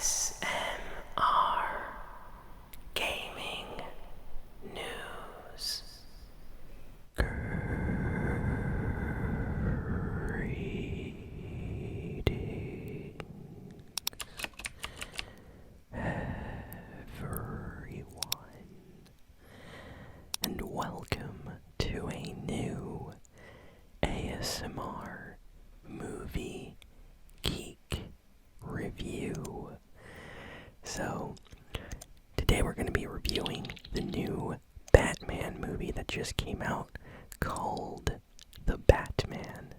ASMRGaming News. Greetings, everyone, and welcome to a new ASMR Movie Geek review. So, today we're going to be reviewing the new Batman movie that just came out called The Batman.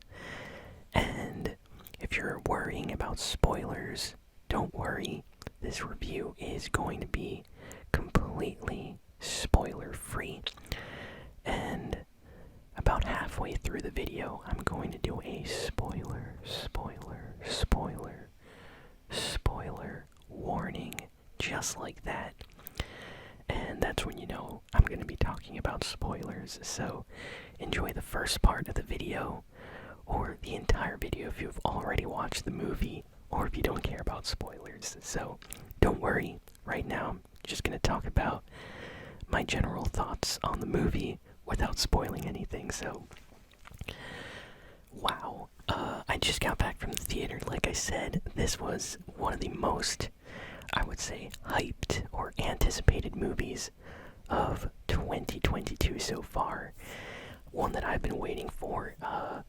And if you're worrying about spoilers, don't worry. This review is going to be completely spoiler-free. And about halfway through the video, I'm going to do a spoiler warning, just like that. And that's when you know I'm going to be talking about spoilers. So enjoy the first part of the video, or the entire video if you've already watched the movie, or if you don't care about spoilers. So don't worry, right now I'm just going to talk about my general thoughts on the movie without spoiling anything. So, wow. I just got back from the theater. Like I said, this was one of the most, I would say, hyped or anticipated movies of 2022 so far. One that I've been waiting for. I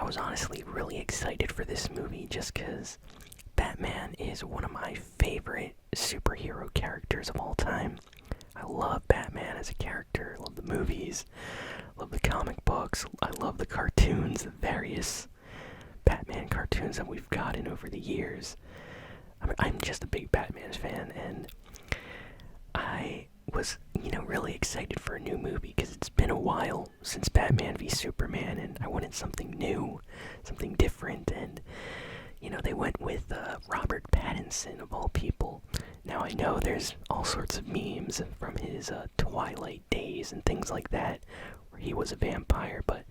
was honestly really excited for this movie just because Batman is one of my favorite superhero characters of all time. I love Batman as a character, love the movies, love the comic books, I love the cartoons, the various Batman cartoons that we've gotten over the years. I'm just a big Batman fan, and I was, really excited for a new movie because it's been a while since Batman v Superman, and I wanted something new, something different, and they went with Robert Pattinson, of all people. Now, I know there's all sorts of memes from his Twilight days and things like that, where he was a vampire, but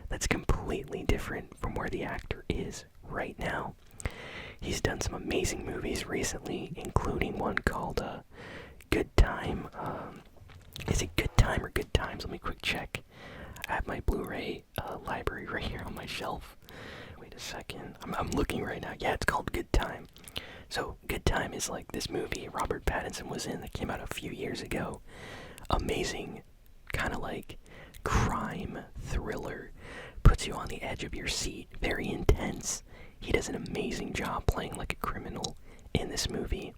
that's completely different from where the actor is right now. He's done some amazing movies recently, including one called Good Time. Is it Good Time or Good Times? Let me quick check. I have my Blu-ray library right here on my shelf. Wait a second. I'm looking right now. Yeah, it's called Good Time. So, Good Time is like this movie Robert Pattinson was in that came out a few years ago. Amazing, kind of like crime thriller. Puts you on the edge of your seat. Very intense. He does an amazing job playing like a criminal in this movie.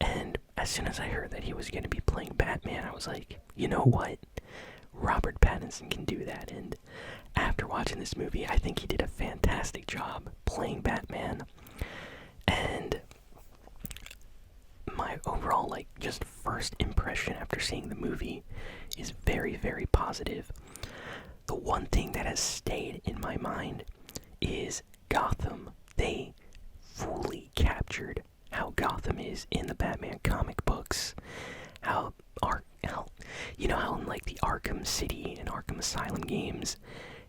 And as soon as I heard that he was going to be playing Batman, I was like, you know what? Robert Pattinson can do that. And after watching this movie, I think he did a fantastic job playing Batman. And my overall, just first impression after seeing the movie is very, very positive. The one thing that has stayed in my mind is Gotham. They fully captured how Gotham is in the Batman comic books. How in the Arkham City and Arkham Asylum games,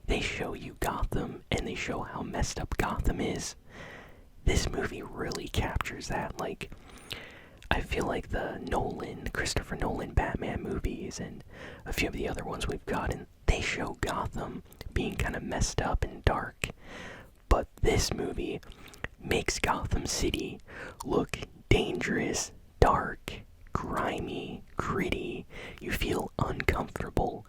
they show you Gotham and they show how messed up Gotham is. This movie really captures that. I feel like the Christopher Nolan Batman movies and a few of the other ones we've gotten, they show Gotham being kind of messed up and dark. But this movie makes Gotham City look dangerous, dark, grimy, gritty. You feel uncomfortable.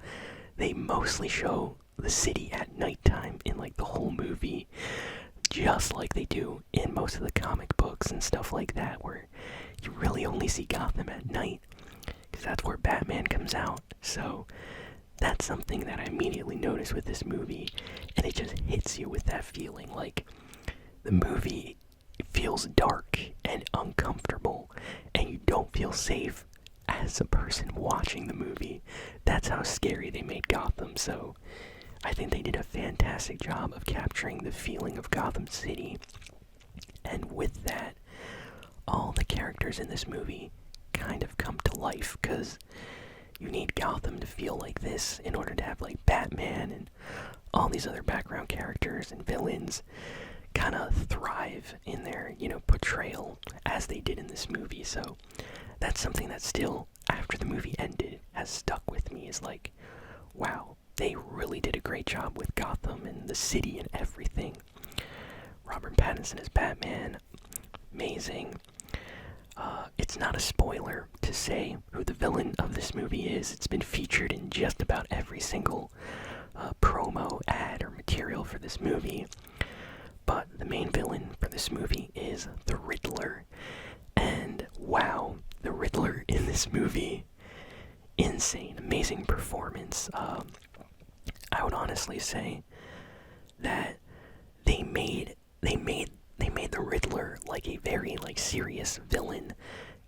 They mostly show the city at nighttime in the whole movie, just like they do in most of the comic books and stuff like that, where you really only see Gotham at night, because that's where Batman comes out. So that's something that I immediately noticed with this movie, and it just hits you with that feeling. The movie feels dark and uncomfortable, and you don't feel safe as a person watching the movie. That's how scary they made Gotham. So I think they did a fantastic job of capturing the feeling of Gotham City. And with that, all the characters in this movie kind of come to life, because you need Gotham to feel like this in order to have Batman and all these other background characters and villains kind of thrive in their, portrayal as they did in this movie. So that's something that still, after the movie ended, has stuck with me, is like, wow, they really did a great job with Gotham and the city and everything. Robert Pattinson as Batman, amazing. It's not a spoiler to say who the villain of this movie is. It's been featured in just about every single promo, ad, or material for this movie. But the main villain for this movie is the Riddler. And wow, the Riddler in this movie, insane, amazing performance. I would honestly say that they made the Riddler like a very serious villain,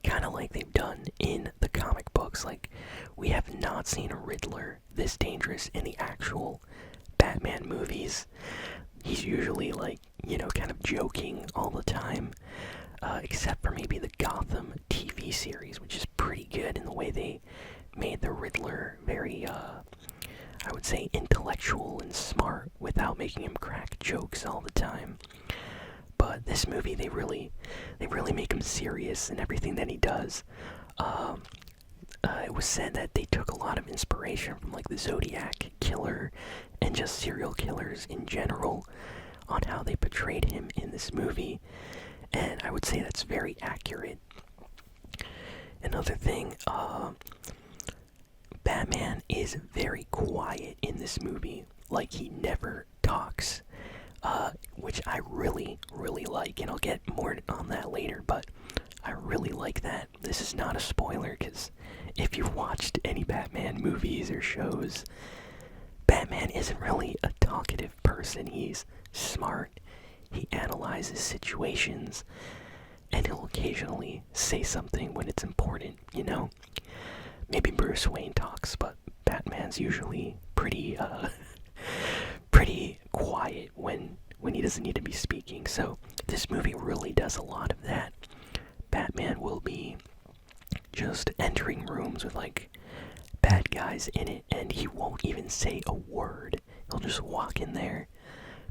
kind of like they've done in the comic books. Like, we have not seen a Riddler this dangerous in the actual Batman movies. He's usually kind of joking all the time, except for maybe the Gotham TV series, which is pretty good in the way they made the Riddler very, I would say, intellectual and smart without making him crack jokes all the time. But this movie, they really make him serious in everything that he does. It was said that they took a lot of inspiration from the Zodiac Killer and just serial killers in general on how they portrayed him in this movie, and I would say that's very accurate. Another thing, Batman is very quiet in this movie. Like, he never talks, which I really like, and I'll get more on that later, but I really like that. This is not a spoiler, because if you've watched any Batman movies or shows, Batman isn't really a talkative person. He's smart, he analyzes situations, and he'll occasionally say something when it's important, Maybe Bruce Wayne talks, but Batman's usually pretty quiet when he doesn't need to be speaking. So this movie really does a lot of that. Batman will be just entering rooms with bad guys in it, and he won't even say a word. He'll just walk in there.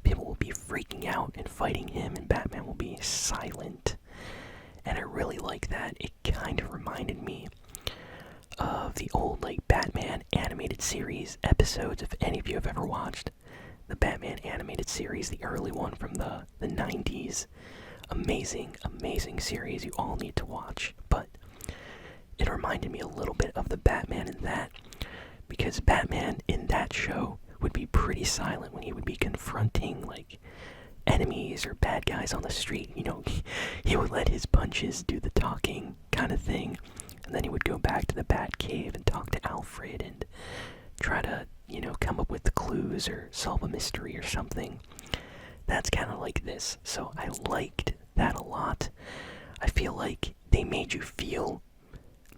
People will be freaking out and fighting him, and Batman will be silent. And I really like that. It kind of reminded me of the old Batman animated series episodes. If any of you have ever watched the Batman animated series, the early one from the 90s, amazing series you all need to watch. But it reminded me a little bit of the Batman in that, because Batman in that show would be pretty silent when he would be confronting enemies or bad guys on the street. He would let his punches do the talking kind of thing, and then he would go back to the Batcave and talk to Alfred and try to come up with the clues or solve a mystery or something. That's kind of like this, so I liked that a lot. I feel like they made you feel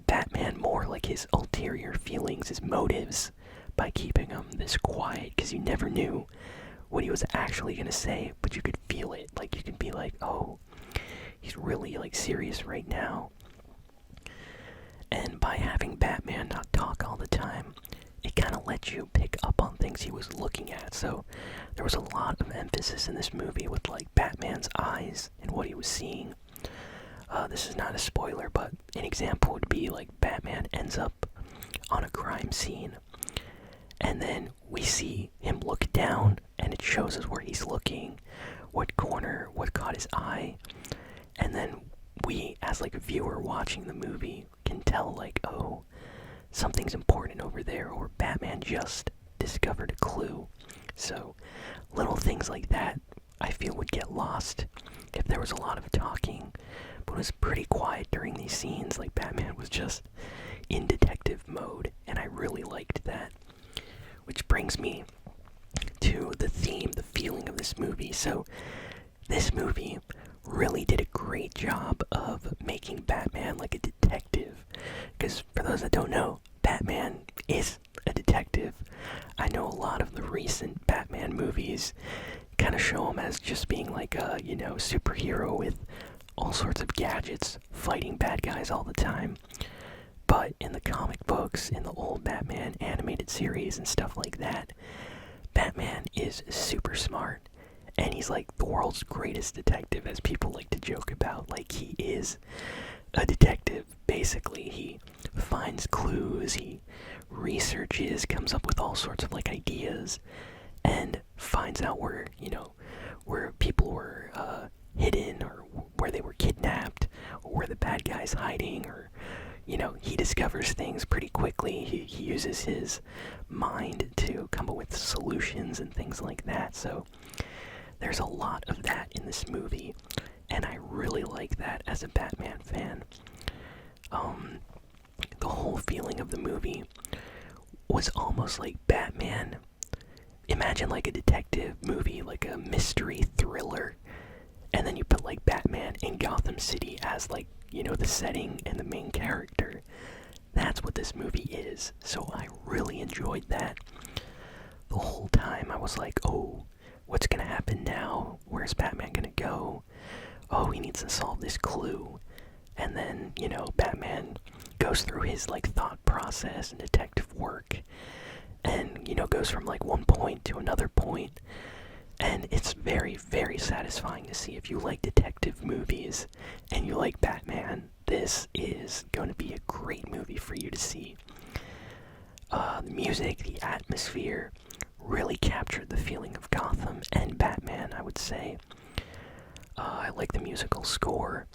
Batman more, his ulterior feelings, his motives, by keeping him this quiet, because you never knew what he was actually going to say, but you could feel it. You could be oh, he's really serious right now. And by having Batman not talk all the time, it kind of lets you pick up on things he was looking at. So there was a lot of emphasis in this movie with Batman's eyes and what he was seeing. This is not a spoiler, but an example would be Batman ends up on a crime scene, and then we see him look down, and it shows us where he's looking, what corner, what caught his eye, and then we, as a viewer watching the movie, can tell oh, something's important over there, or Batman just discovered a clue. So little things like that I feel would get lost if there was a lot of talking, but it was pretty quiet during these scenes. Batman was just in detective mode, and I really liked that. Which brings me to the theme, the feeling of this movie. So this movie really did a great job of making Batman a detective, because for those that don't know, Batman is a detective. I know a lot of the recent Batman movies kind of show him as just being a superhero with all sorts of gadgets, fighting bad guys all the time. But in the comic books, in the old Batman animated series and stuff like that, Batman is super smart, And he's like the world's greatest detective, as people like to joke about. Like, he is a detective, basically. He finds clues, he researches, comes up with all sorts of like ideas, and finds out where, where people were hidden, or where they were kidnapped, or where the bad guy's hiding, or he discovers things pretty quickly. He uses his mind to come up with solutions and things like that. So there's a lot of that in this movie, and I really like that as a Batman fan. The whole feeling of the movie was almost like Batman. Imagine like a detective movie, like a mystery thriller, and then you put like Batman in Gotham City as like, the setting and the main character. That's what this movie is. So I really enjoyed that. The whole time I was like, oh, what's gonna happen now? Where's Batman gonna go? Oh, he needs to solve this clue. And then, Batman goes through his like thought process and detective work, and goes from like one point to another point. And it's very, very satisfying to see. If you like detective movies and you like Batman, this is going to be a great movie for you to see. The music, the atmosphere really captured the feeling of Gotham and Batman, I would say. I like the musical score.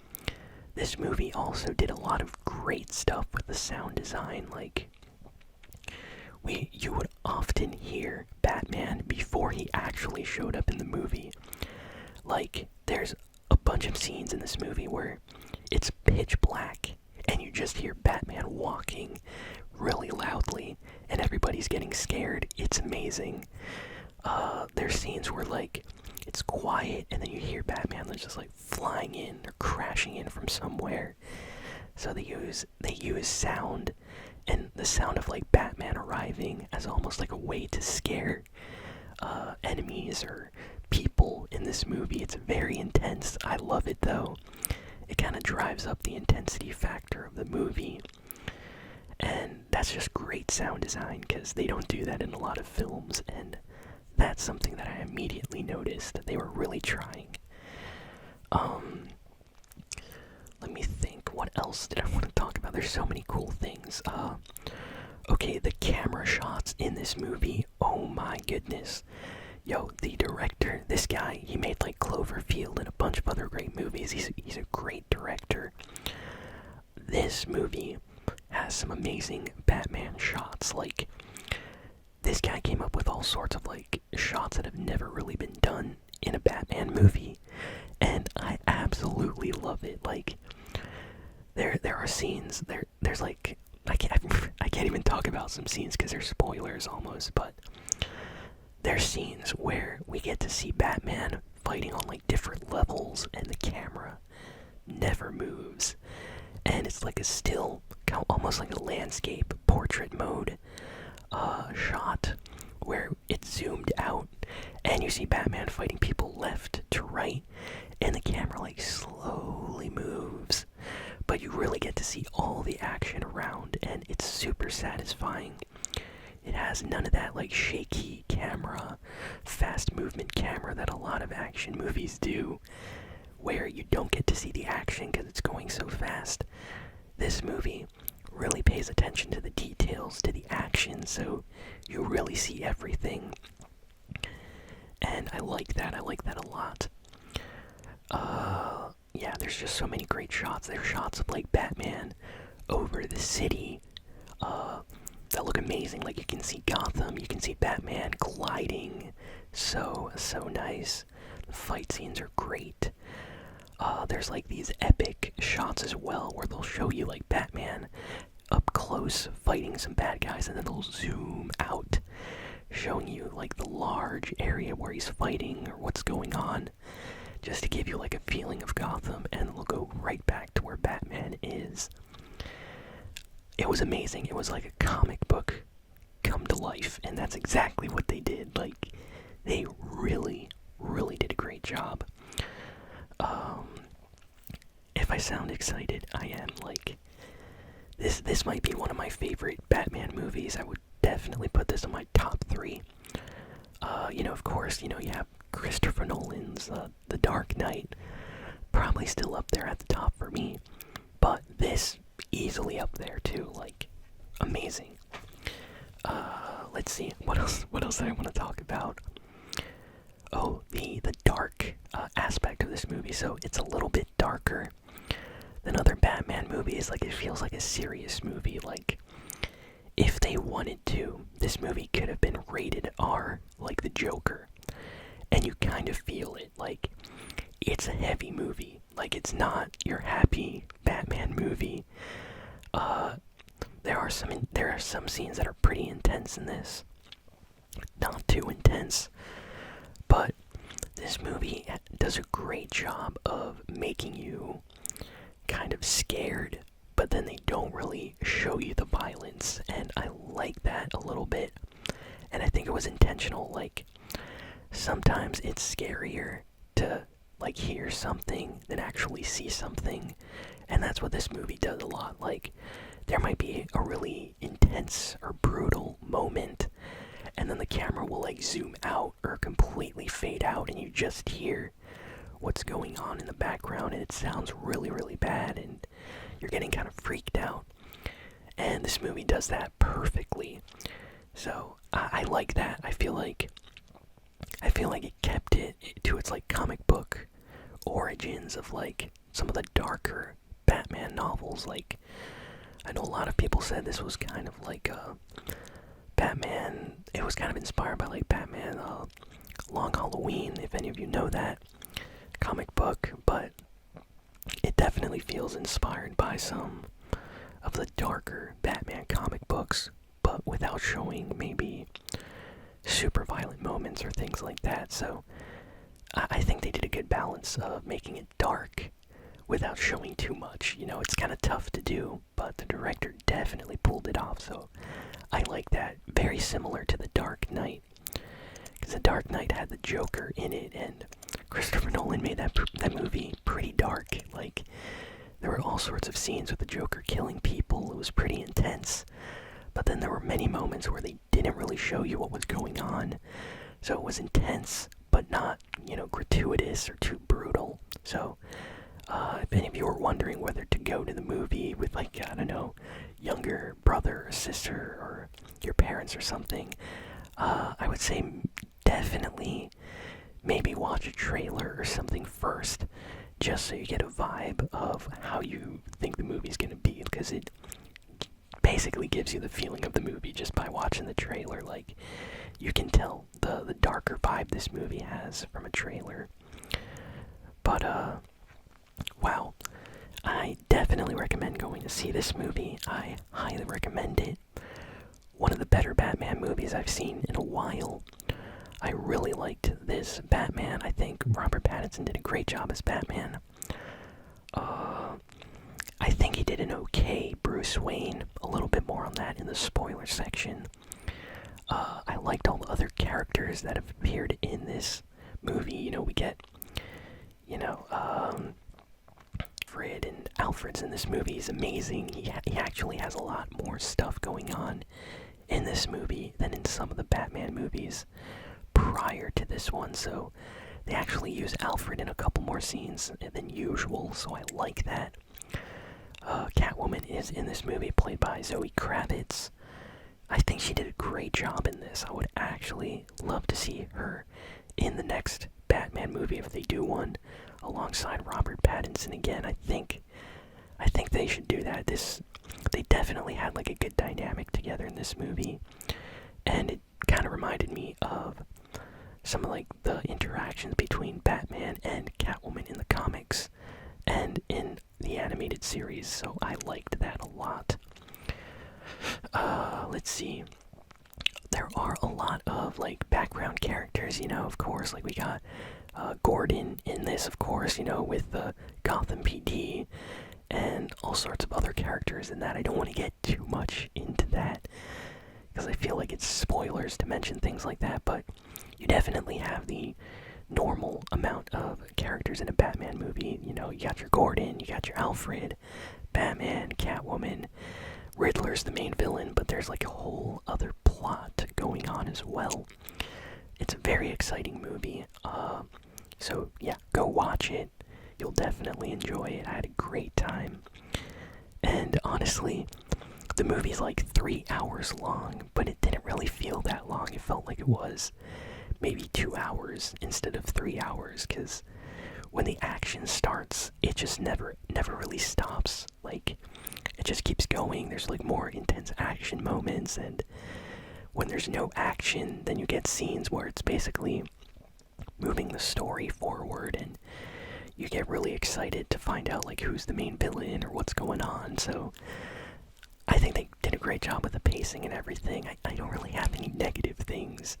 This movie also did a lot of great stuff with the sound design. Like, you would often hear Batman before he actually showed up in the movie. Like, there's a bunch of scenes in this movie where it's pitch black and you just hear Batman walking really loudly and everybody's getting scared. It's amazing. There's scenes where like it's quiet and then you hear Batman that's just like flying in or crashing in from somewhere. So they use sound, and the sound of like Batman arriving as almost like a way to scare enemies or people in this movie. It's very intense. I love it though. It kind of drives up the intensity factor of the movie, and that's just great sound design because they don't do that in a lot of films, and that's something that I immediately noticed that they were really trying. Let me think, what else did I want to talk about? There's so many cool things. Okay, the camera shots in this movie, oh my goodness. Yo, the director, this guy, he made like Cloverfield and a bunch of other great movies. He's a great director. This movie has some amazing Batman shots. Like, this guy came up with all sorts of like shots that have never really been done in a Batman movie, and I absolutely love it. Like, there are scenes there's like I can't even talk about some scenes because they're spoilers almost, but there's scenes where we get to see Batman fighting on like different levels and the camera never moves, and it's like a still, almost like a landscape portrait mode shot where it's zoomed out and you see Batman fighting people left to right, and the camera like slowly moves, but you really get to see all the action around, and it's super satisfying. It has none of that like shaky camera, fast movement camera that a lot of action movies do, where you don't get to see the action because it's going so fast. This movie really pays attention to the details, to the action, so you really see everything. And I like that a lot. Yeah, there's just so many great shots. There's shots of like Batman over the city that look amazing. Like, you can see Gotham, you can see Batman gliding. So nice. The fight scenes are great. There's like these epic shots as well where they'll show you like Batman up close fighting some bad guys, and then they'll zoom out showing you like the large area where he's fighting or what's going on, just to give you like a feeling of Gotham, and they'll go right back to where Batman is. It was amazing. It was like a comic book come to life, and that's exactly what they did. Like, they really did a great job. If I sound excited, I am. Like, this might be one of my favorite Batman movies. I would definitely put this in my top 3. Of course, you have Christopher Nolan's The Dark Knight, probably still up there at the top for me. But this, easily up there too, like, amazing. Let's see, what else do I want to talk about? Oh, the dark aspect of this movie. So it's a little bit darker than other Batman movies. Like, it feels like a serious movie. Like, if they wanted to, this movie could have been rated R, like the Joker. And you kind of feel it. Like, it's a heavy movie. Like, it's not your happy Batman movie. There are some scenes that are pretty intense in this. Not too intense, but this movie does a great job of making you kind of scared, but then they don't really show you the violence, and I like that a little bit. And I think it was intentional. Like, sometimes it's scarier to like hear something than actually see something, and that's what this movie does a lot. Like, there might be a really intense or brutal moment, and then the camera will like zoom out or completely fade out, and you just hear what's going on in the background, and it sounds really, really bad, and you're getting kind of freaked out. And this movie does that perfectly. So I like that. I feel like it kept it to its like comic book origins of like some of the darker Batman novels. Like, I know a lot of people said this was kind of like Batman. It was kind of inspired by like Batman Long Halloween, if any of you know that comic book, but it definitely feels inspired by some of the darker Batman comic books, but without showing maybe super violent moments or things like that. So I think they did a good balance of making it dark without showing too much. You know, it's kind of tough to do, but the director definitely pulled it off, so I like that. Very similar to The Dark Knight, because The Dark Knight had the Joker in it, and Christopher Nolan made that movie pretty dark. Like, there were all sorts of scenes with the Joker killing people. It was pretty intense, but then there were many moments where they didn't really show you what was going on, so it was intense, but not, gratuitous or too brutal. So if any of you are wondering whether to go to the movie with, like, I don't know, younger brother or sister or your parents or something, I would say definitely maybe watch a trailer or something first, just so you get a vibe of how you think the movie's gonna be, because it basically gives you the feeling of the movie just by watching the trailer. Like, you can tell the darker vibe this movie has from a trailer. But wow, I definitely recommend going to see this movie. I highly recommend it. One of the better Batman movies I've seen in a while. I really liked this Batman. I think Robert Pattinson did a great job as Batman. I think he did an okay Bruce Wayne. A little bit more on that in the spoiler section. I liked all the other characters that have appeared in this movie. We get, Fred and Alfred's in this movie is amazing. He actually has a lot more stuff going on in this movie than in some of the Batman movies prior to this one. So they actually use Alfred in a couple more scenes than usual, so I like that. Catwoman is in this movie, played by Zoe Kravitz. I think she did a great job in this. I would actually love to see her in the next Batman movie if they do one, alongside Robert Pattinson again. I think they should do that. They definitely had like a good dynamic together in this movie, and it kind of reminded me of some of like the interactions between Batman and Catwoman in the comics and in the animated series, so I liked that a lot. Let's see. There are a lot of like background characters, of course. Like, we got Gordon in this, of course, with the Gotham PD, and all sorts of other characters in that. I don't want to get too much into that, because I feel like it's spoilers to mention things like that, but you definitely have the normal amount of characters in a Batman movie. You got your Gordon, you got your Alfred, Batman, Catwoman, Riddler's the main villain, but there's like a whole other plot going on as well. it's a very exciting movie. So yeah, go watch it. You'll definitely enjoy it. I had a great time. And honestly, the movie's like 3 hours long, but it didn't really feel that long. It felt like it was maybe 2 hours instead of 3 hours, because when the action starts, it just never really stops. Like, it just keeps going. There's like more intense action moments, and when there's no action, then you get scenes where it's basically moving the story forward, and you get really excited to find out like who's the main villain or what's going on. So I think they did a great job with the pacing and everything. I don't really have any negative things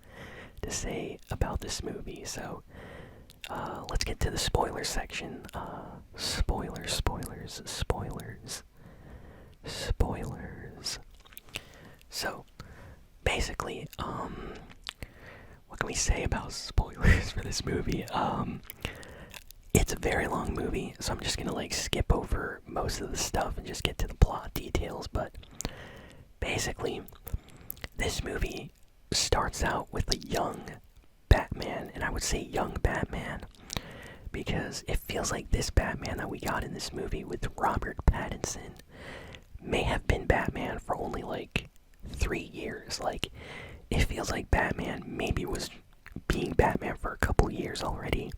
to say about this movie, so let's get to the spoiler section. Spoilers. So, basically, what can we say about spoilers for this movie? It's a very long movie, so I'm just gonna like skip over most of the stuff and just get to the plot details, but basically, this movie starts out with a young Batman, and I would say young Batman, because it feels like this Batman that we got in this movie with Robert Pattinson may have been Batman for only like 3 years. Like, it feels like Batman maybe was being Batman for a couple years already,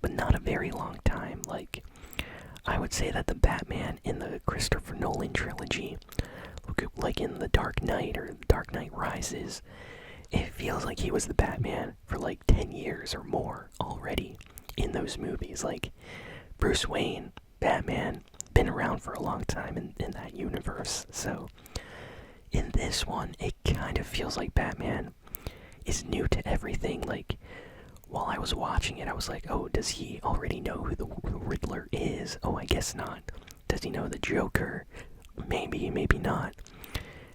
but not a very long time. Like, I would say that the Batman in the Christopher Nolan trilogy, like in The Dark Knight or Dark Knight Rises, it feels like he was the Batman for like 10 years or more already in those movies. Like, Bruce Wayne, Batman, been around for a long time in that universe. So in this one, it kind of feels like Batman is new to everything. Like, while I was watching it, I was like, oh, does he already know who the Riddler is? Oh, I guess not. Does he know the Joker? Maybe, maybe not.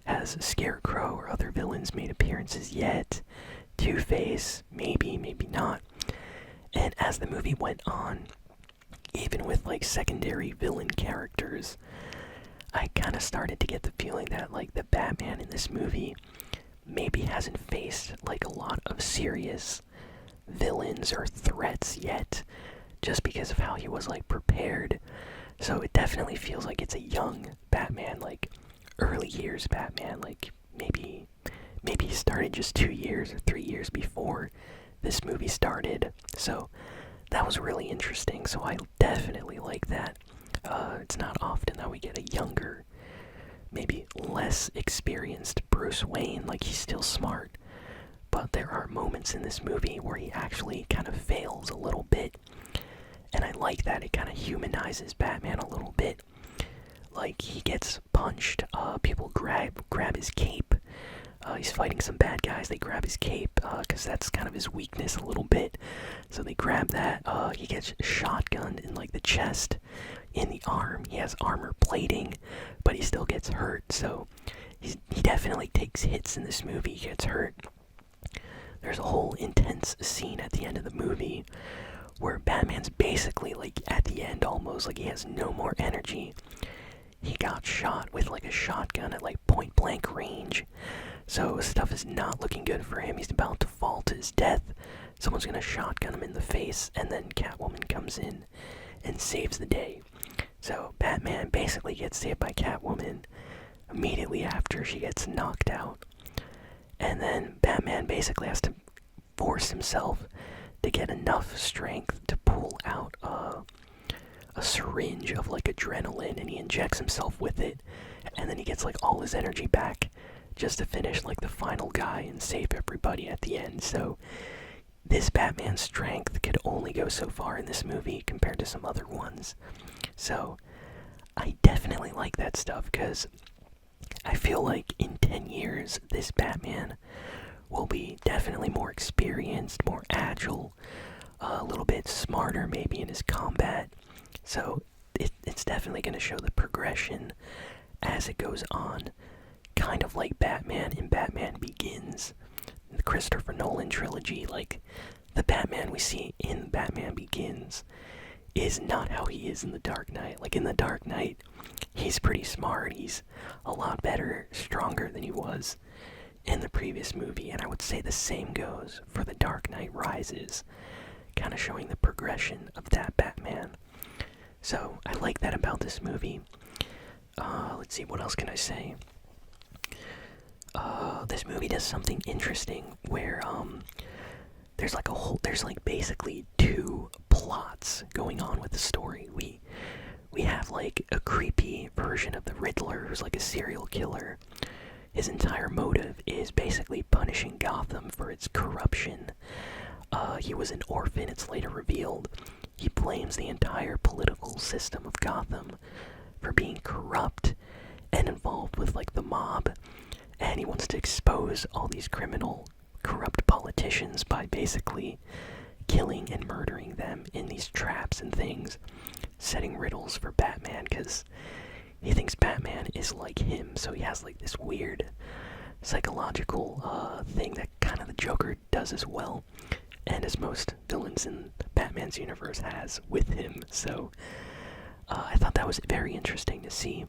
Has Scarecrow or other villains made appearances yet? Two-Face? Maybe, maybe not. And as the movie went on, even with like secondary villain characters, I kind of started to get the feeling that like the Batman in this movie maybe hasn't faced like a lot of serious villains or threats yet, just because of how he was like prepared. So it definitely feels like it's a young Batman, like early years Batman. Like maybe he started just 2 years or 3 years before this movie started. So that was really interesting. So I definitely like that. It's not often that we get a younger, maybe less experienced Bruce Wayne. Like, he's still smart, but there are moments in this movie where he actually kind of fails a little bit, and I like that. It kind of humanizes Batman a little bit. Like, he gets punched, people grab his cape. He's fighting some bad guys, they grab his cape, because that's kind of his weakness a little bit. So they grab that. He gets shotgunned in like the chest, in the arm. He has armor plating, but he still gets hurt. So he definitely takes hits in this movie. He gets hurt. There's a whole intense scene at the end of the movie where Batman's basically like at the end almost, like he has no more energy. He got shot with like a shotgun at like point blank range. So stuff is not looking good for him. He's about to fall to his death. Someone's gonna shotgun him in the face, and then Catwoman comes in and saves the day. So Batman basically gets saved by Catwoman immediately after she gets knocked out. And then Batman basically has to force himself to get enough strength to pull out a syringe of like adrenaline, and he injects himself with it, and then he gets like all his energy back just to finish like the final guy and save everybody at the end. So this Batman's strength could only go so far in this movie compared to some other ones. So I definitely like that stuff, because I feel like in 10 years this Batman will be definitely more experienced, more agile, a little bit smarter maybe in his combat. So it's definitely going to show the progression as it goes on, kind of like Batman in Batman Begins, the Christopher Nolan trilogy. Like, the Batman we see in Batman Begins is not how he is in The Dark Knight. Like, in The Dark Knight, he's pretty smart, he's a lot better, stronger than he was in the previous movie, and I would say the same goes for The Dark Knight Rises, kind of showing the progression of that Batman. So I like that about this movie. Let's see, what else can I say? This movie does something interesting where there's like basically two plots going on with the story. We have like a creepy version of the Riddler who's like a serial killer. His entire motive is basically punishing Gotham for its corruption. He was an orphan, it's later revealed. He blames the entire political system of Gotham for being corrupt and involved with like the mob. And he wants to expose all these criminal, corrupt politicians by basically killing and murdering them in these traps and things, setting riddles for Batman, because he thinks Batman is like him, so he has like this weird psychological thing that kind of the Joker does as well, and as most villains in Batman's universe has with him. So I thought that was very interesting to see.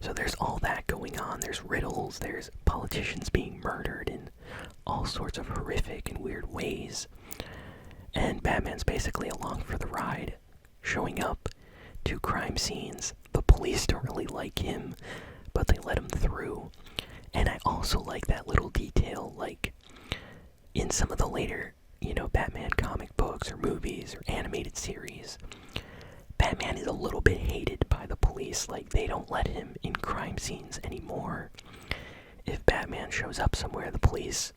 So there's all that going on. There's riddles, there's politicians being murdered in all sorts of horrific and weird ways. And Batman's basically along for the ride, showing up to crime scenes. The police don't really like him, but they let him through. And I also like that little detail, like in some of the later, Batman comic books or movies or animated series, Batman is a little bit hated by the police. Like, they don't let him in crime scenes anymore. If Batman shows up somewhere, the police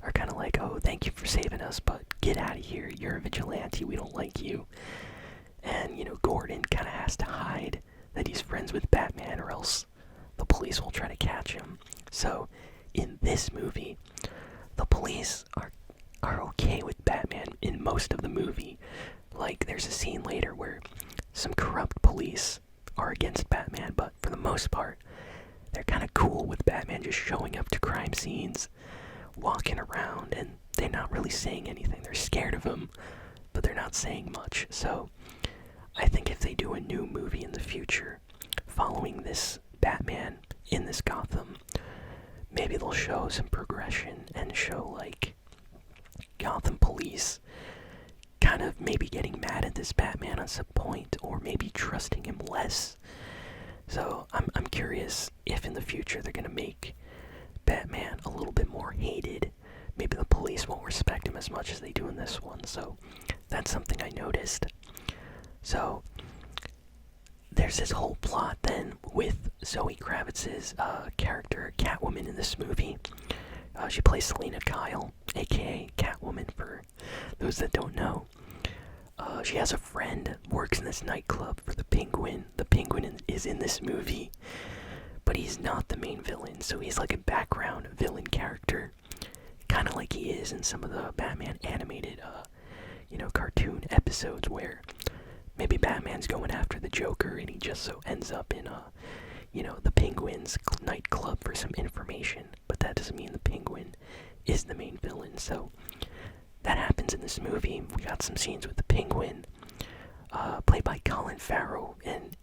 are kind of like, oh, thank you for saving us, but get out of here. You're a vigilante. We don't like you. And, Gordon kind of has to hide that he's friends with Batman, or else the police will try to catch him. So, in this movie, the police are okay with Batman in most of the movie. Like, there's a scene later where some corrupt police are against Batman, but for the most part, they're kind of cool with Batman just showing up to crime scenes, walking around, and they're not really saying anything. They're scared of him, but they're not saying much. So I think if they do a new movie in the future following this Batman in this Gotham, maybe they'll show some progression and show like Gotham police kind of maybe getting mad at this Batman on some point, or maybe trusting him less. So I'm curious if in the future they're gonna make Batman a little bit more hated. Maybe the police won't respect him as much as they do in this one. So that's something I noticed. So there's this whole plot then with Zoe Kravitz's character Catwoman in this movie. She plays Selena Kyle, aka Catwoman, for those that don't know. She has a friend, works in this nightclub for the Penguin. The Penguin is in this movie, but he's not the main villain, so he's like a background villain character, kind of like he is in some of the Batman animated, cartoon episodes where maybe Batman's going after the Joker and he just so ends up in the Penguin's nightclub for some information, but that doesn't mean the Penguin is the main villain. So that happens in this movie. We got some scenes with the Penguin, played by Colin Farrell, and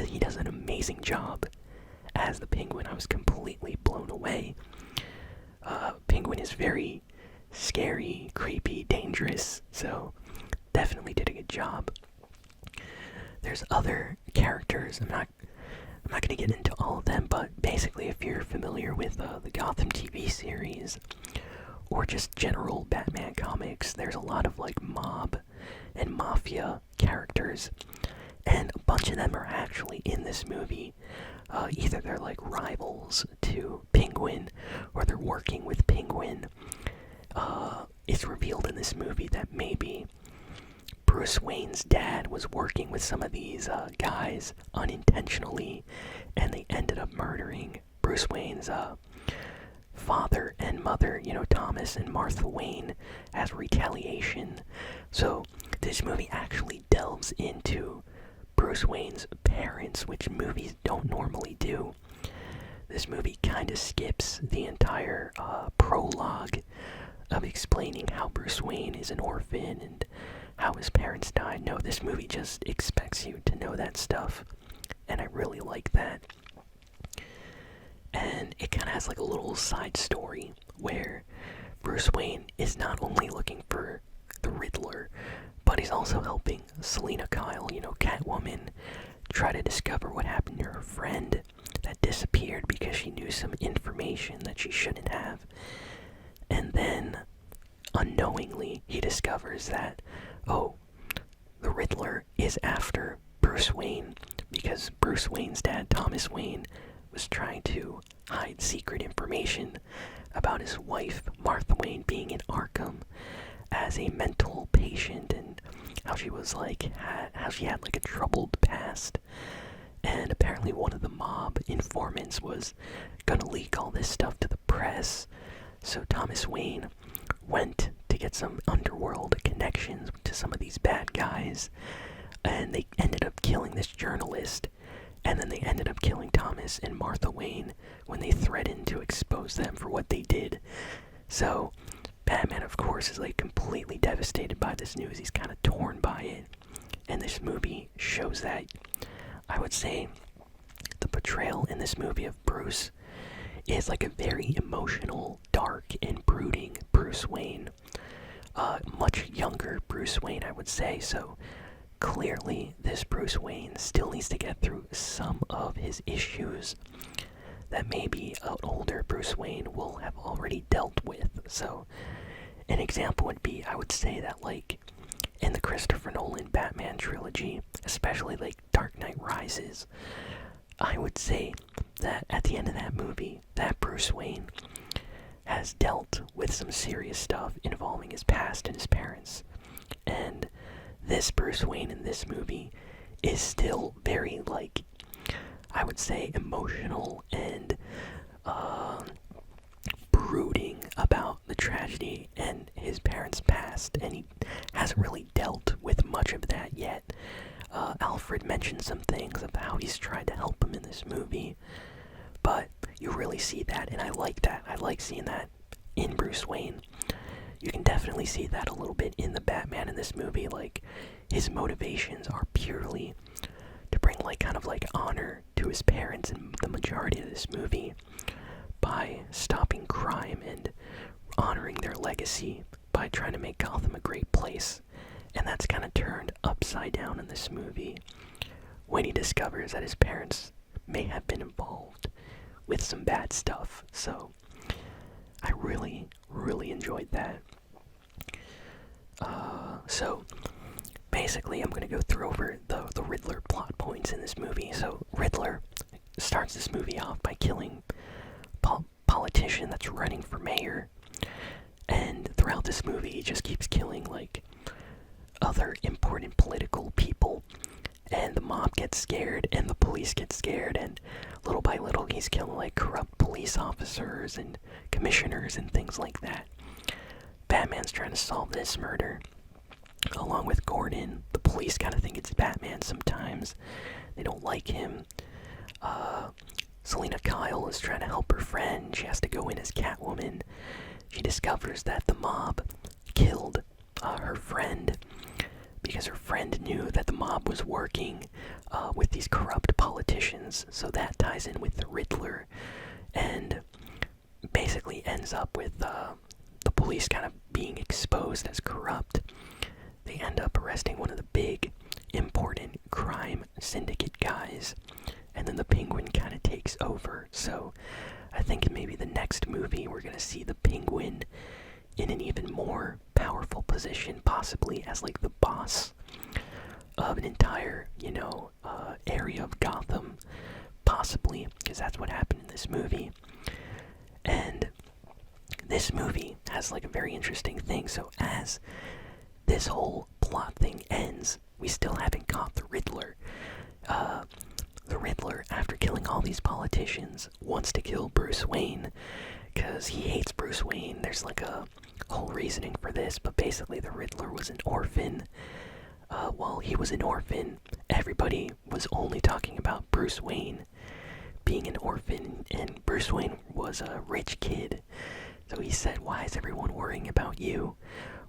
he does an amazing job as the Penguin. I was completely blown away. Penguin is very scary, creepy, dangerous, so definitely did a good job. There's other characters. I'm not going to get into all of them, but basically if you're familiar with the Gotham TV series or just general Batman comics, there's a lot of like mob and mafia characters, and a bunch of them are actually in this movie. Either they're like rivals to Penguin or they're working with Penguin. It's revealed in this movie that maybe Bruce Wayne's dad was working with some of these guys unintentionally, and they ended up murdering Bruce Wayne's father and mother, Thomas and Martha Wayne, as retaliation. So this movie actually delves into Bruce Wayne's parents, which movies don't normally do. This movie kind of skips the entire prologue of explaining how Bruce Wayne is an orphan and how his parents died. No, this movie just expects you to know that stuff, and I really like that. And it kind of has like a little side story where Bruce Wayne is not only looking for the Riddler, but he's also helping Selina Kyle, Catwoman, try to discover what happened to her friend that disappeared because she knew some information that she shouldn't have. And then, unknowingly, he discovers that, oh, the Riddler is after Bruce Wayne because Bruce Wayne's dad, Thomas Wayne, was trying to hide secret information about his wife, Martha Wayne, being in Arkham as a mental patient, and how she was how she had like a troubled past. And apparently one of the mob informants was gonna leak all this stuff to the press. So Thomas Wayne went to get some underworld connections to some of these bad guys, and they ended up killing this journalist, and then they ended up killing Thomas and Martha Wayne when they threatened to expose them for what they did. So Batman, of course, is like completely devastated by this news. He's kind of torn by it, and this movie shows that. I would say the portrayal in this movie of Bruce is like a very emotional, dark, and brooding Bruce Wayne. Much younger Bruce Wayne, I would say. So clearly, this Bruce Wayne still needs to get through some of his issues that maybe an older Bruce Wayne will have already dealt with. So an example would be, I would say that like in the Christopher Nolan Batman trilogy, especially like Dark Knight Rises, I would say that at the end of that movie, that Bruce Wayne has dealt with some serious stuff involving his past and his parents. And this Bruce Wayne in this movie is still very, like, I would say, emotional and brooding about the tragedy and his parents' past, and he hasn't really dealt with much of that yet. Alfred mentioned some things about how he's tried to help him in this movie, but you really see that, and I like that. I like seeing that in Bruce Wayne. You can definitely see that a little bit in the Batman in this movie. Like, his motivations are purely to bring like kind of like honor to his parents in the majority of this movie by stopping crime and honoring their legacy by trying to make Gotham a great place. And that's kind of turned upside down in this movie when he discovers that his parents may have been involved with some bad stuff. So I really, really enjoyed that. So basically, I'm gonna go through over the Riddler plot points in this movie. So Riddler starts this movie off by killing politician that's running for mayor, and throughout this movie, he just keeps killing like other important political people, and the mob gets scared, and the police get scared, and little by little, he's killing like corrupt police officers and commissioners and things like that. Batman's trying to solve this murder along with Gordon. The police kind of think it's Batman sometimes. They don't like him. Selina Kyle is trying to help her friend. She has to go in as Catwoman. She discovers that the mob killed her friend because her friend knew that the mob was working with these corrupt politicians. So that ties in with the Riddler, and basically ends up with the police kind of being exposed as corrupt. They end up arresting one of the big, important crime syndicate guys, and then the Penguin kind of takes over. So I think maybe the next movie we're going to see the Penguin in an even more powerful position, possibly as like the boss of an entire, area of Gotham, possibly, because that's what happened in this movie. And this movie has like a very interesting thing. So as this whole plot thing ends, we still haven't caught the Riddler. The Riddler, after killing all these politicians, wants to kill Bruce Wayne because he hates Bruce Wayne. There's like a whole reasoning for this, but basically the Riddler was an orphan. While he was an orphan, everybody was only talking about Bruce Wayne being an orphan, and Bruce Wayne was a rich kid. So he said, why is everyone worrying about you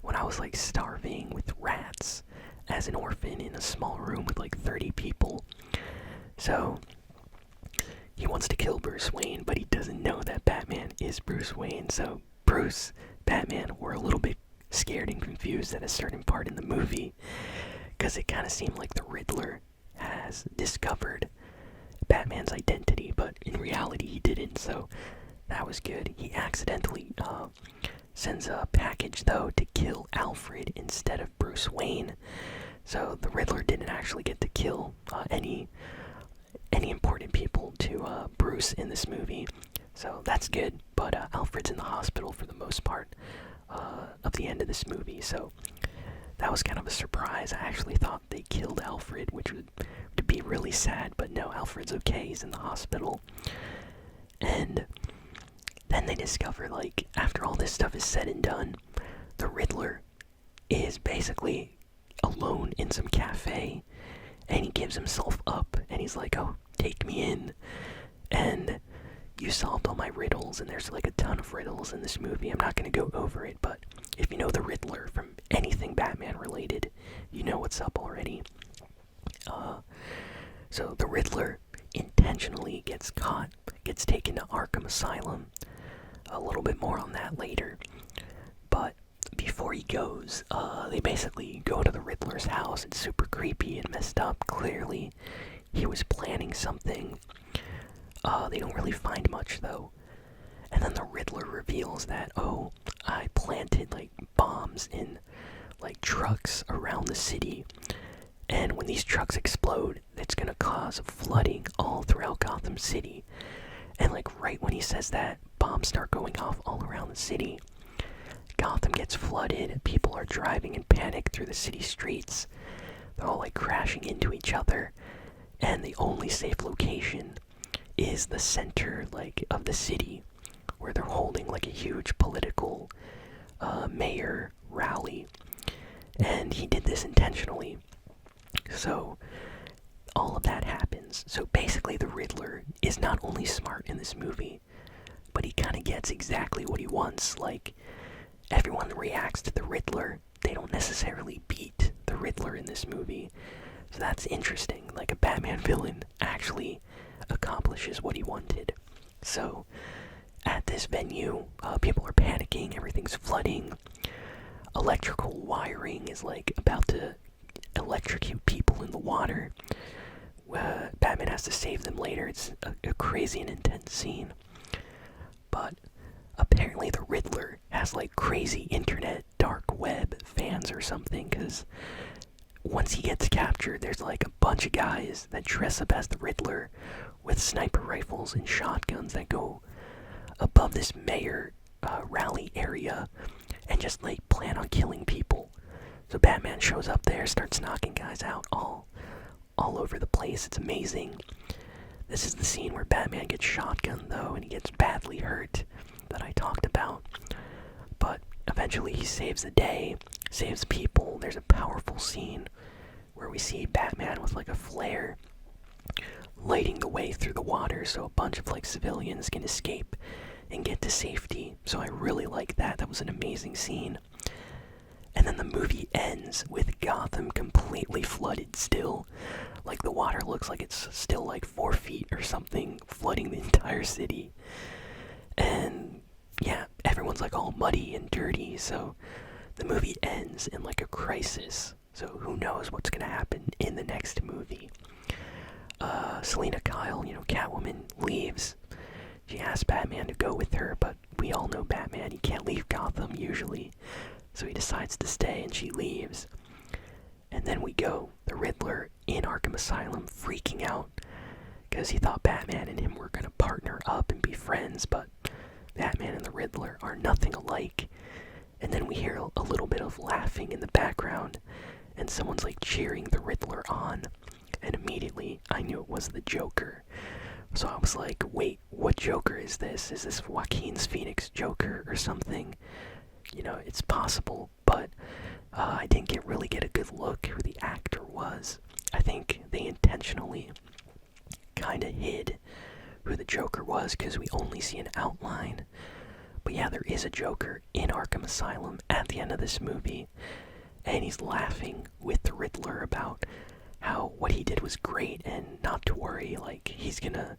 when I was like starving with rats as an orphan in a small room with like 30 people? So he wants to kill Bruce Wayne, but he doesn't know that Batman is Bruce Wayne. So Bruce, Batman were a little bit scared and confused at a certain part in the movie, because it kind of seemed like the Riddler has discovered Batman's identity, but in reality he didn't, so that was good. He accidentally sends a package, though, to kill Alfred instead of Bruce Wayne. So the Riddler didn't actually get to kill any important people to Bruce in this movie. So that's good, but Alfred's in the hospital for the most part of the end of this movie, so that was kind of a surprise. I actually thought they killed Alfred, which would be really sad, but no, Alfred's okay, he's in the hospital. And then they discover, like, after all this stuff is said and done, the Riddler is basically alone in some cafe, and he gives himself up, and he's like, oh, take me in, and you solved all my riddles. And there's like a ton of riddles in this movie. I'm not going to go over it, but if you know the Riddler from anything Batman related, you know what's up already. So the Riddler intentionally gets caught, gets taken to Arkham Asylum. A little bit more on that later. But before he goes, they basically go to the Riddler's house. It's super creepy and messed up. Clearly, he was planning something. They don't really find much, though. And then the Riddler reveals that, oh, I planted, like, bombs in, like, trucks around the city. And when these trucks explode, it's gonna cause flooding all throughout Gotham City. And, like, right when he says that, bombs start going off all around the city. Gotham gets flooded. People are driving in panic through the city streets. They're all, like, crashing into each other. And the only safe location is the center, like, of the city, where they're holding, like, a huge political mayor rally. And he did this intentionally. So all of that happens. So basically the Riddler is not only smart in this movie, but he kind of gets exactly what he wants. Like, everyone reacts to the Riddler. They don't necessarily beat the Riddler in this movie. So that's interesting. Like, a Batman villain actually accomplishes what he wanted. So at this venue, people are panicking, everything's flooding. Electrical wiring is, like, about to electrocute people in the water. Batman has to save them later. It's a crazy and intense scene. But apparently the Riddler has, like, crazy internet dark web fans or something, because once he gets captured, there's, like, a bunch of guys that dress up as the Riddler with sniper rifles and shotguns that go above this mayor rally area and just, like, plan on killing people. So Batman shows up there, starts knocking guys out all over the place. It's amazing. This is the scene where Batman gets shotgunned, though, and he gets badly hurt that I talked about. But eventually he saves the day, saves people. There's a powerful scene where we see Batman with, like, a flare lighting the way through the water so a bunch of, like, civilians can escape and get to safety. So I really like that. That was an amazing scene. And then the movie ends with Gotham completely flooded still. Like, the water looks like it's still, like, 4 feet or something, flooding the entire city. And yeah, everyone's, like, all muddy and dirty. So the movie ends in, like, a crisis. So who knows what's gonna happen in the next movie. Selina Kyle, Catwoman, leaves. She asks Batman to go with her, but we all know Batman, he can't leave Gotham usually. So he decides to stay and she leaves. And then we go, the Riddler in Arkham Asylum, freaking out, because he thought Batman and him were gonna partner up and be friends, but Batman and the Riddler are nothing alike. And then we hear a little bit of laughing in the background, and someone's, like, cheering the Riddler on. And immediately I knew it was the Joker. So I was like, wait, what Joker is this? Is this Joaquin's Phoenix Joker or something? It's possible, but I didn't really get a good look who the actor was. I think they intentionally kind of hid who the Joker was because we only see an outline. But yeah, there is a Joker in Arkham Asylum at the end of this movie, and he's laughing with the Riddler about how what he did was great and not to worry, like, he's gonna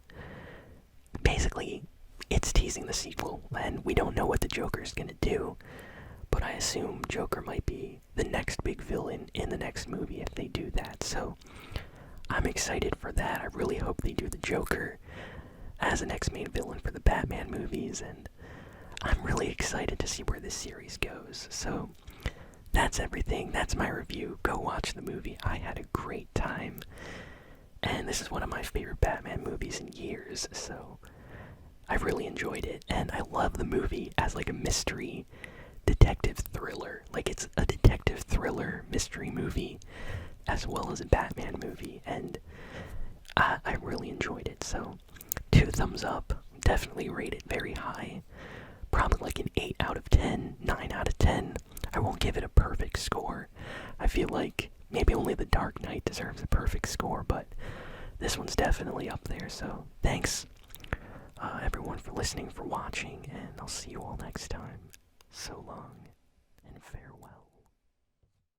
basically, it's teasing the sequel, and we don't know what the Joker's gonna do. But I assume Joker might be the next big villain in the next movie if they do that. So I'm excited for that. I really hope they do the Joker as the next main villain for the Batman movies, and I'm really excited to see where this series goes. So that's everything. That's my review. Go watch the movie. I had a great time. And this is one of my favorite Batman movies in years, so I really enjoyed it. And I love the movie as like a mystery detective thriller. Like, it's a detective thriller mystery movie as well as a Batman movie, and I really enjoyed it. So 2 thumbs up. Definitely rate it very high. Probably like an 8 out of 10, 9 out of 10. I won't give it a perfect score. I feel like maybe only The Dark Knight deserves a perfect score, but this one's definitely up there. So thanks everyone for listening, for watching, and I'll see you all next time. So long.